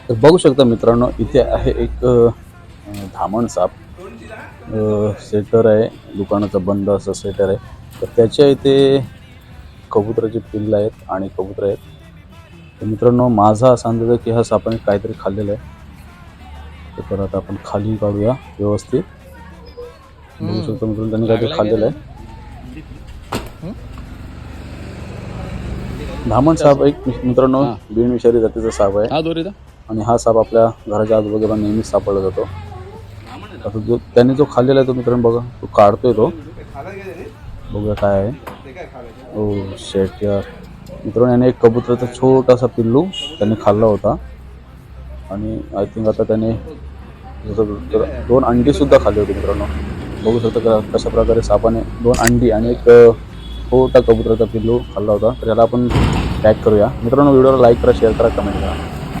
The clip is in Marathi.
तर बघू शकता मित्रांनो, इथे आहे एक धामण साप. सेटर आहे, दुकानाचं बंद असं सेटर आहे. तर त्याच्या इथे कबुतराची पिल्लं आहेत आणि कबूतर आहेत. तर मित्रांनो, माझा असा अंदाज आहे की ह्या सापाने काहीतरी खाल्लेलं आहे. तर आता आपण खाली काढूया व्यवस्थित. बघू शकतो मित्रांनो, त्यांनी काहीतरी खाल्लेलं आहे. धामण साप एक मित्रांनो बिनविषारी जातीचा साप आहे आणि हा साप आपल्या घराच्या आजूबाजूला नेहमीच सापडला जातो. आता त्याने जो खाल्लेला आहे तो मित्रांनो बघा, तो काढतोय तो. बघूया काय आहे. ओ शेट यार मित्रांनो, याने एक कबुतराचा छोटासा पिल्लू त्याने खाल्ला होता आणि आय थिंक आता त्याने 2 अंडी सुद्धा खाल्ली होती मित्रांनो. बघू शकता कशा प्रकारे सापाने 2 अंडी आणि एक छोटा कबुतराचा पिल्लू खाल्ला होता. तर याला आपण पॅक करूया मित्रांनो. व्हिडिओला लाईक करा, शेअर करा, कमेंट करा.